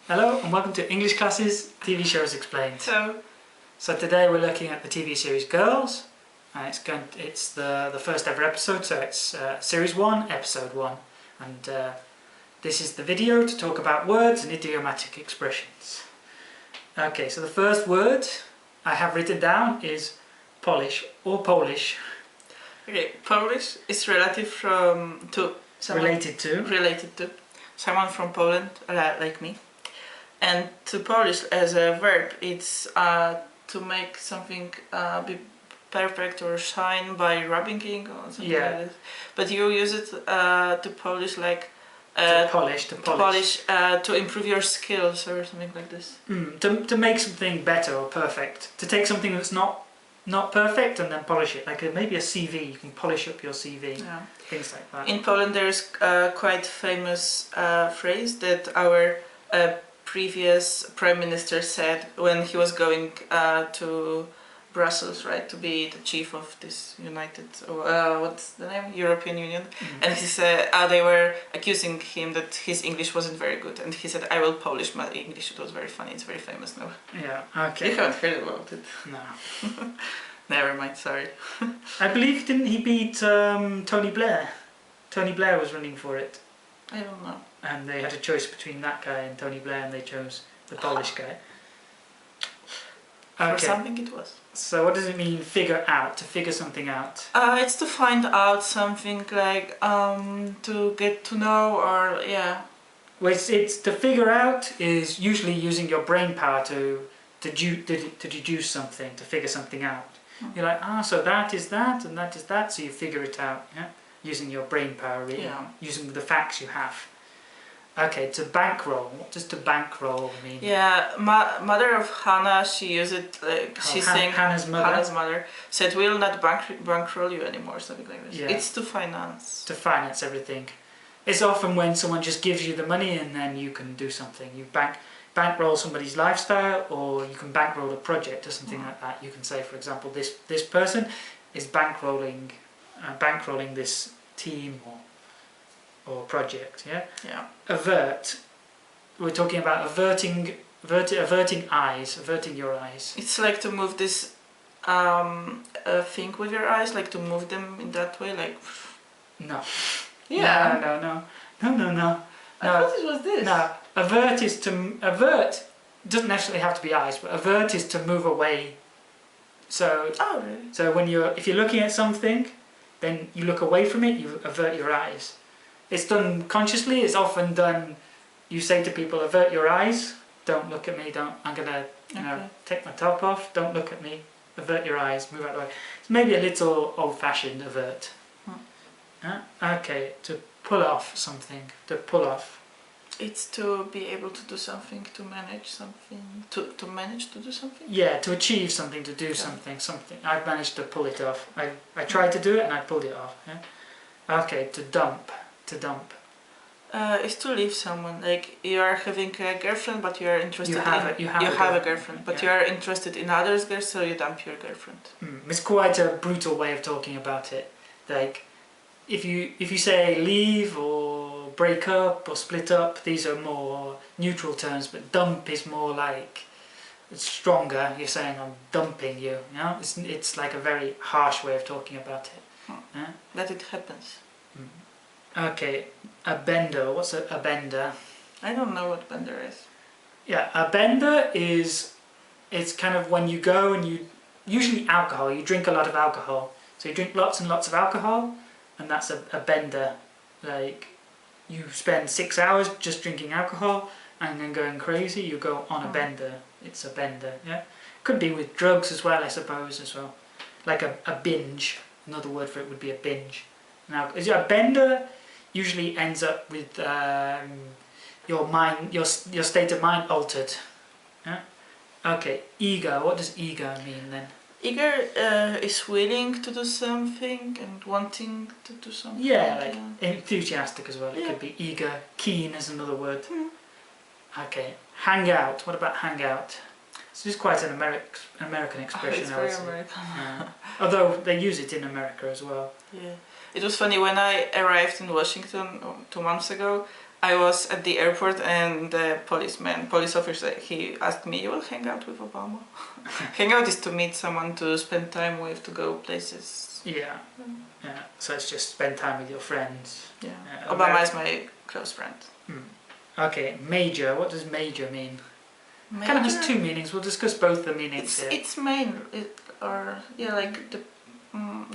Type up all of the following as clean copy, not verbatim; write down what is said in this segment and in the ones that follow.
Hello and welcome to English Classes TV Shows Explained. So today we're looking at the TV series Girls. It's the first ever episode, so it's series 1, episode 1. And this is the video to talk about words and idiomatic expressions. Okay, so the first word I have written down is Polish or Polish. Okay, Polish is related to someone from Poland, like me. And to Polish as a verb, it's to make something be perfect or shine by rubbing ink or something like this. But you use it to polish, like to polish, to improve your skills or something like this. To make something better or perfect. To take something that's not perfect and then polish it. Like maybe a CV, you can polish up your CV. Yeah. Things like that. In Poland, there's a quite famous phrase that our previous prime minister said when he was going to Brussels, right, to be the chief of this what's the name, European Union. And he said they were accusing him that his English wasn't very good, and he said, "I will polish my English." It was very funny. It's very famous now. Yeah. Okay. You haven't heard about it? No. Never mind. Sorry. I believe didn't he beat Tony Blair? Tony Blair was running for it. I don't know. And they had a choice between that guy and Tony Blair, and they chose the Polish guy. Okay. For something it was. So what does it mean, figure out? To figure something out? It's to find out something, like to get to know, or yeah. Well, it's to figure out is usually using your brain power to deduce something, to figure something out. You're like, so that is that, and that is that, so you figure it out, yeah? Using your brain power, really, using the facts you have. Okay, to bankroll. What does to bankroll mean? Yeah, mother of Hannah, she used it, like, she's saying, Hannah's mother said, "We'll not bankroll you anymore," something like this. Yeah. It's to finance. To finance everything. It's often when someone just gives you the money and then you can do something. You bankroll somebody's lifestyle, or you can bankroll a project or something like that. You can say, for example, this person is bankrolling this team or project. Yeah. Avert. We're talking about averting eyes, averting your eyes. It's like to move this thing with your eyes, like to move them in that way, like. No. Yeah. No. I thought it was this. No. Avert doesn't necessarily have to be eyes, but avert is to move away. So. Oh really? So if you're looking at something, then you look away from it. You avert your eyes. It's done consciously. It's often done. You say to people, "Avert your eyes. Don't look at me. I'm gonna, take my top off. Don't look at me. Avert your eyes. Move out of the way." It's maybe a little old-fashioned, avert. Okay, to pull off something. To pull off. It's to be able to do something, to manage something, to manage to do something. Yeah, to achieve something, to do something. I've managed to pull it off. I tried to do it and I pulled it off. Yeah? Okay, to dump. To dump. Is to leave someone. Like you are having a girlfriend, but you are interested you have a girlfriend, but you are interested in others' girls, so you dump your girlfriend. It's quite a brutal way of talking about it. Like if you say leave or break up or split up, these are more neutral terms, but dump is more like it's stronger. You're saying I'm dumping you. You know, it's like a very harsh way of talking about it. Yeah? That it happens. Okay, a bender. What's a bender? I don't know what bender is. Yeah, a bender it's kind of when you go and usually alcohol, you drink a lot of alcohol. So you drink lots and lots of alcohol, and that's a bender. Like you spend 6 hours just drinking alcohol and then going crazy, you go on a bender. It's a bender, yeah? Could be with drugs as well, I suppose, as well. Like a binge. Another word for it would be a binge. Now, a bender usually ends up with your state of mind altered. Yeah? Okay, eager. What does eager mean then? Eager is willing to do something and wanting to do something. Yeah, like enthusiastic as well. It could be eager. Keen is another word. Okay, hang out. What about hang out? This is quite an American expression. It's very American. Although they use it in America as well. Yeah. It was funny, when I arrived in Washington 2 months ago, I was at the airport and the police officer, he asked me, "You will hang out with Obama?" Hang out is to meet someone to spend time with, to go places. Yeah. Yeah. So it's just spend time with your friends. Yeah. Obama is my close friend. Okay, major. What does major mean? Major? Kind of has two meanings. We'll discuss both the meanings here. It's main, or yeah, like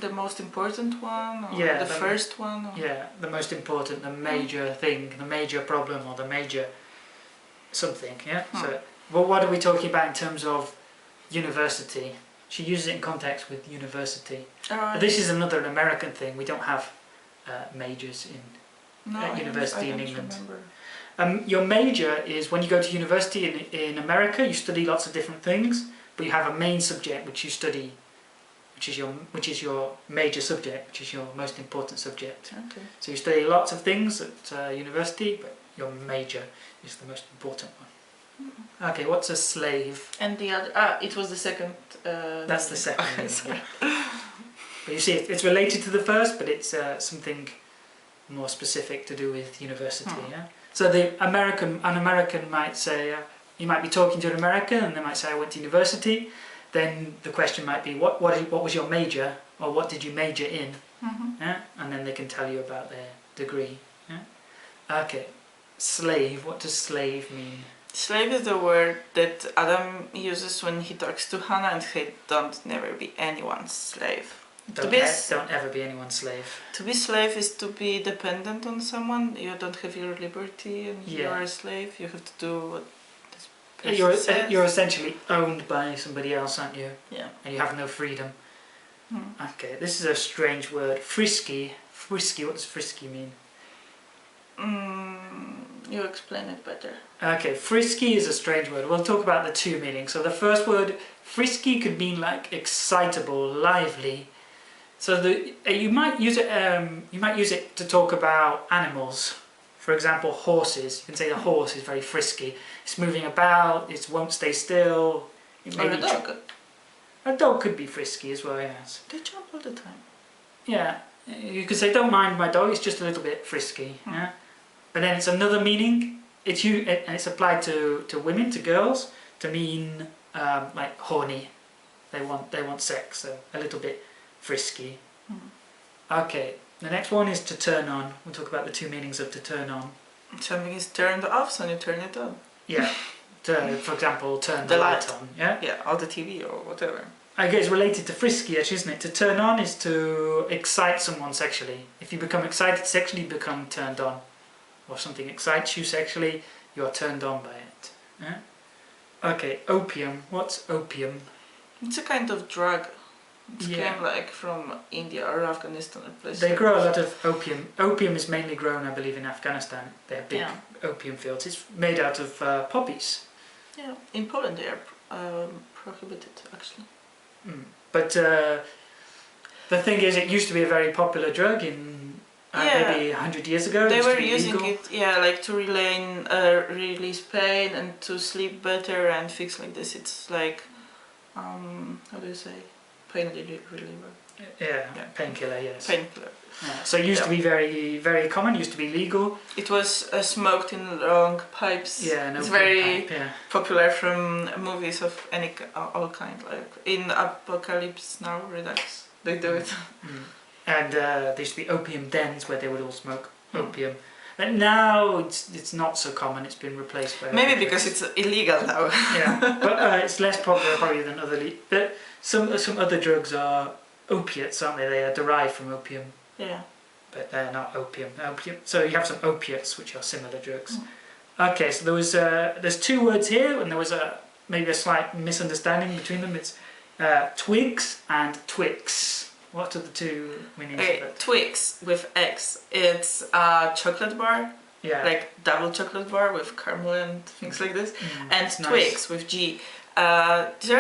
the most important one, or Yeah, the first one. Or... Yeah, the most important, the major thing, the major problem, or the major something. Yeah. So, well, what are we talking about in terms of university? She uses it in context with university. This is another American thing. We don't have majors at university in England. Your major is when you go to university in America. You study lots of different things, but you have a main subject which you study, which is your major subject, which is your most important subject. Okay. So you study lots of things at university, but your major is the most important one. Okay, what's a slave? And the other, it was the second. That's the second. Meaning, yeah. But you see, it's related to the first, but it's something more specific to do with university. Yeah. So an American might say, you might be talking to an American, and they might say, "I went to university." Then the question might be, what was your major, or what did you major in? Yeah? And then they can tell you about their degree. Yeah? Okay, slave. What does slave mean? Slave is the word that Adam uses when he talks to Hannah, and he don't never be anyone's slave. Don't ever be anyone's slave. To be slave is to be dependent on someone. You don't have your liberty, and you are a slave. You have to do what this person says. You're essentially owned by somebody else, aren't you? Yeah. And you have no freedom. Okay, this is a strange word. Frisky. Frisky. What does frisky mean? You explain it better. Okay, frisky is a strange word. We'll talk about the two meanings. So the first word, frisky, could mean like excitable, lively. So you might use it. You might use it to talk about animals. For example, horses. You can say the horse is very frisky. It's moving about. It won't stay still. Or a dog. A dog could be frisky as well. Yes. They jump all the time. Yeah, you could say, "Don't mind my dog. It's just a little bit frisky." Yeah. But then it's another meaning. And it's applied to women, to girls, to mean like horny. They want sex, so a little bit frisky. Okay, the next one is to turn on. We'll talk about the two meanings of to turn on. Something is turned off, so you turn it on. Yeah, for example, turn the light on. Yeah, yeah, or the TV or whatever. I guess it's related to frisky, actually, isn't it? To turn on is to excite someone sexually. If you become excited sexually, you become turned on. Or something excites you sexually, you're turned on by it. Yeah? Okay, opium. What's opium? It's a kind of drug. It came like from India or Afghanistan. They grow a lot of opium. Opium is mainly grown, I believe, in Afghanistan. They have big opium fields. It's made out of poppies. Yeah, in Poland they are prohibited, actually. But the thing is, it used to be a very popular drug in maybe 100 years ago. They were using it, like to release pain and to sleep better and things like this. It's like, how do you say, pain reliever? Yeah, painkiller. Yes. Painkiller. Yeah. So it used to be very, very common. Used to be legal. It was smoked in long pipes. Yeah, it's very popular from movies of all kind. Like in Apocalypse Now, Redux, they do it. And there used to be opium dens where they would all smoke opium. And now it's not so common. It's been replaced by maybe because it's illegal now. Yeah, but it's less popular probably than other. But some other drugs are opiates, aren't they? They are derived from opium. Yeah. But they're not opium. So you have some opiates, which are similar drugs. Okay, so there's two words here, and there was maybe a slight misunderstanding between them. It's twigs and twix. What are the two meanings of it? Twix with X. It's a chocolate bar, like double chocolate bar with caramel and things like this. And Twix with G. There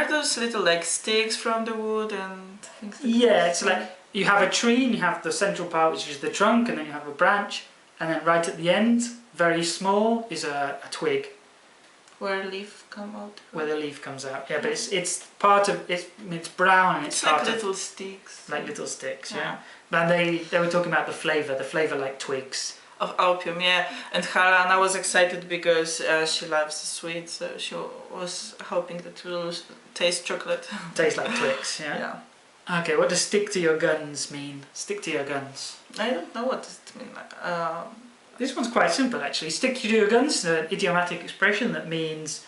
are those little like sticks from the wood and things like that. It's like you have a tree and you have the central part, which is the trunk, and then you have a branch, and then right at the end, very small, is a twig. Where leaf come out? Where the leaf comes out, but it's part of it's brown and it's like little sticks. Like little sticks, yeah. And they were talking about the flavour like twigs. Of opium, yeah. And Halana was excited because she loves sweets, so she was hoping that it will taste chocolate. Tastes like Twix, yeah? Yeah. Okay, what does stick to your guns mean? Stick to your guns. I don't know what does it mean. This one's quite simple actually. Stick to your guns, an idiomatic expression that means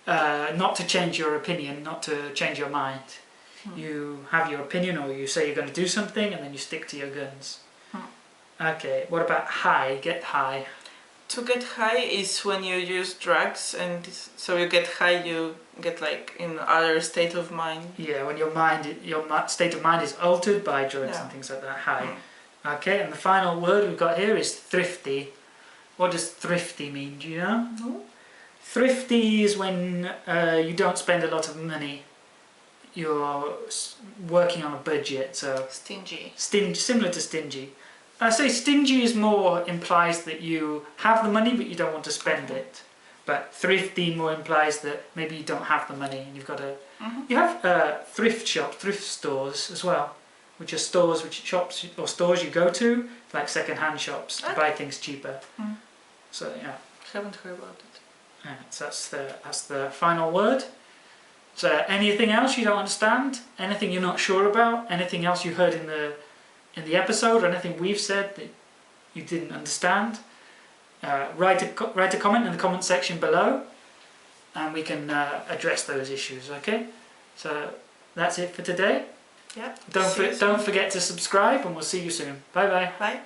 not to change your opinion, not to change your mind. You have your opinion, or you say you're going to do something and then you stick to your guns. Okay, what about high? Get high. To get high is when you use drugs, and so you get high, you get like in other state of mind. Yeah, when your state of mind is altered by drugs and things like that. High. Okay, and the final word we've got here is thrifty. What does thrifty mean? Do you know? No. Thrifty is when you don't spend a lot of money. You're working on a budget, so Stingy. Similar to stingy. I say stingy is more implies that you have the money but you don't want to spend it. But thrifty more implies that maybe you don't have the money and you've got to. You have thrift shops, thrift stores as well, which are shops or stores you go to, like second-hand shops, to buy things cheaper. So yeah. Haven't heard about it. Yeah, so that's the final word. So anything else you don't understand? Anything you're not sure about? Anything else you heard in the episode, or anything we've said that you didn't understand? Write a comment in the comment section below, and we can address those issues. Okay, so that's it for today. Yeah. Don't forget to subscribe, and we'll see you soon. Bye bye. Bye.